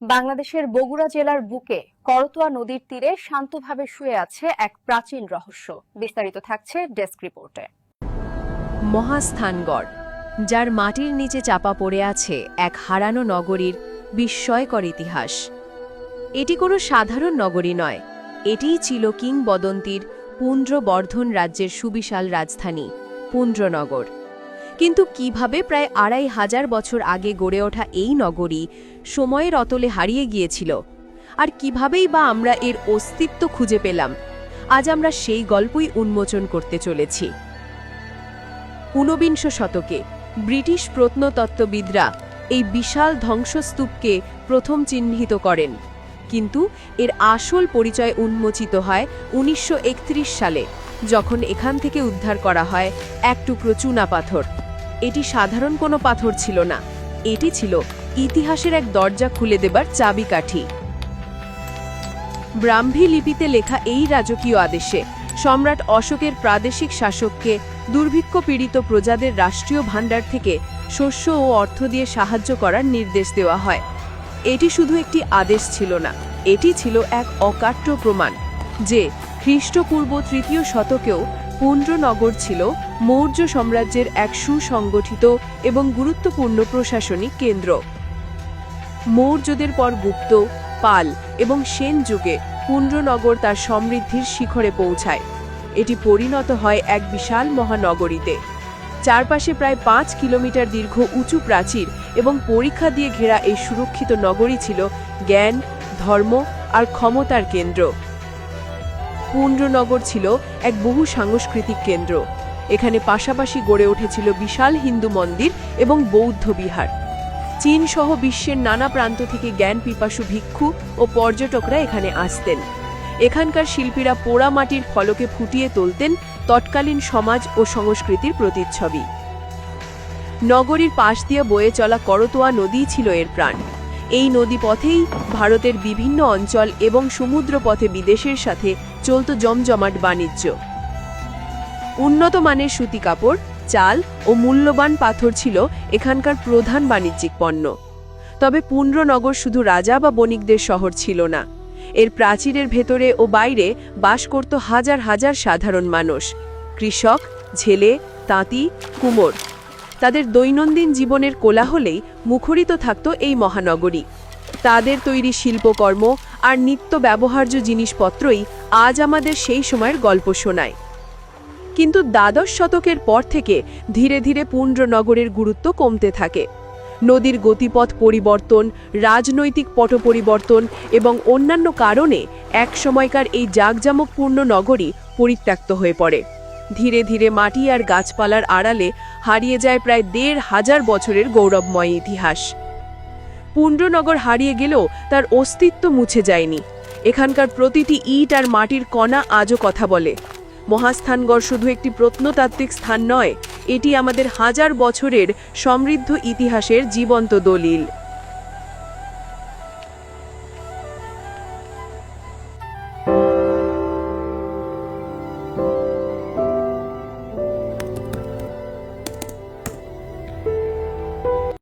বাংলাদেশের বগুড়া জেলার বুকে করতোয়া নদীর তীরে শান্তভাবে শুয়ে আছে এক প্রাচীন রহস্য। বিস্তারিত থাকছে ডেস্ক রিপোর্টে। মহাস্থানগড়, যার মাটির নিচে চাপা পড়ে আছে এক হারানো নগরীর বিস্ময়কর ইতিহাস। এটি কোনো সাধারণ নগরী নয়, এটিই ছিল কিংবদন্তির পুন্ড্রবর্ধন রাজ্যের সুবিশাল রাজধানী পুন্ড্রনগর। কিন্তু কিভাবে প্রায় ২৫০০ বছর আগে গড়ে ওঠা এই নগরী সময়ের অতলে হারিয়ে গিয়েছিল, আর কিভাবেই বা আমরা এর অস্তিত্ব খুঁজে পেলাম, আজ আমরা সেই গল্পই উন্মোচন করতে চলেছি। ঊনবিংশ শতকে ব্রিটিশ প্রত্নতত্ত্ববিদরা এই বিশাল ধ্বংসস্তূপকে প্রথম চিহ্নিত করেন, কিন্তু এর আসল পরিচয় উন্মোচিত হয় ১৯৩১ সালে, যখন এখান থেকে উদ্ধার করা হয় এক টুকরো চুনাপাথর। এটি সাধারণ কোনো পাথর ছিল না, এটি ছিল ইতিহাসের এক দরজা খুলে দেবার চাবিকাঠি। ব্রাহ্মী লিপিতে লেখা এই রাজকীয় আদেশে সম্রাট অশোকের প্রাদেশিক শাসককে দুর্ভিক্ষ পীড়িত প্রজাদের রাষ্ট্রীয় ভাণ্ডার থেকে শস্য ও অর্থ দিয়ে সাহায্য করার নির্দেশ দেওয়া হয়। এটি শুধু একটি আদেশ ছিল না, এটি ছিল এক অকাট্য প্রমাণ যে খ্রিস্টপূর্ব ৩য় শতকেও পুন্ড্রনগর ছিল মৌর্য সাম্রাজ্যের এক সুসংগঠিত এবং গুরুত্বপূর্ণ প্রশাসনিক কেন্দ্র। মৌর্যদের পর গুপ্ত, পাল এবং সেন যুগে পুন্ড্রনগর তার সমৃদ্ধির শিখরে পৌঁছায়। এটি পরিণত হয় এক বিশাল মহানগরীতে। চারপাশে প্রায় ৫ কিলোমিটার দীর্ঘ উঁচু প্রাচীর এবং পরীক্ষা দিয়ে ঘেরা এই সুরক্ষিত নগরী ছিল জ্ঞান, ধর্ম আর ক্ষমতার কেন্দ্র। পুন্ড্রনগর ছিল এক বহু সাংস্কৃতিক কেন্দ্র। এখানে পাশাপাশি গড়ে উঠেছিল বিশাল হিন্দু মন্দির এবং বৌদ্ধ বিহার। চীন সহ বিশ্বের নানা প্রান্ত থেকে জ্ঞান পিপাসু ভিক্ষু ও পর্যটকরা এখানে আসতেন। এখানকার শিল্পীরা পোড়া মাটির ফলকে ফুটিয়ে তুলতেন তৎকালীন সমাজ ও সংস্কৃতির প্রতিচ্ছবি। নগরীর পাশ দিয়ে বয়ে চলা করতোয়া নদী ছিল এর প্রাণ। এই নদীপথেই ভারতের বিভিন্ন অঞ্চল এবং সমুদ্র পথে বিদেশের সাথে চলত জমজমাট বাণিজ্য। উন্নত মানের সুতি কাপড়, চাল ও মূল্যবান পাথর ছিল এখানকার প্রধান বাণিজ্যিক পণ্য। তবে পুন্ড্রনগর শুধু রাজা বা বণিকদের শহর ছিল না, এর প্রাচীরের ভেতরে ও বাইরে বাস করত হাজার হাজার সাধারণ মানুষ, কৃষক, ঝেলে, তাঁতি, কুমোর। তাদের দৈনন্দিন জীবনের কোলাহলেই মুখরিত থাকত এই মহানগরী। তাদের তৈরি শিল্পকর্ম আর নিত্য ব্যবহার্য জিনিসপত্রই আজ আমাদের সেই সময়ের গল্প শোনায়। কিন্তু দ্বাদশ শতকের পর থেকে ধীরে ধীরে পুন্ড্রনগরের গুরুত্ব কমতে থাকে। নদীর গতিপথ পরিবর্তন, রাজনৈতিক পট পরিবর্তন এবং অন্যান্য কারণে এক সময়কার এই জাঁকজমকপূর্ণ নগরী পরিত্যক্ত হয়ে পড়ে। ধীরে ধীরে মাটি আর গাছপালার আড়ালে হারিয়ে যায় প্রায় ১৫০০ বছরের গৌরবময় ইতিহাস। পুন্ড্রনগর হারিয়ে গেলেও তার অস্তিত্ব মুছে যায়নি। এখানকার প্রতিটি ইট আর মাটির কণা আজও কথা বলে। মহাস্থানগড় শুধু একটি প্রত্নতাত্ত্বিক স্থান নয়, এটি আমাদের হাজার বছরের সমৃদ্ধ ইতিহাসের জীবন্ত দলিল।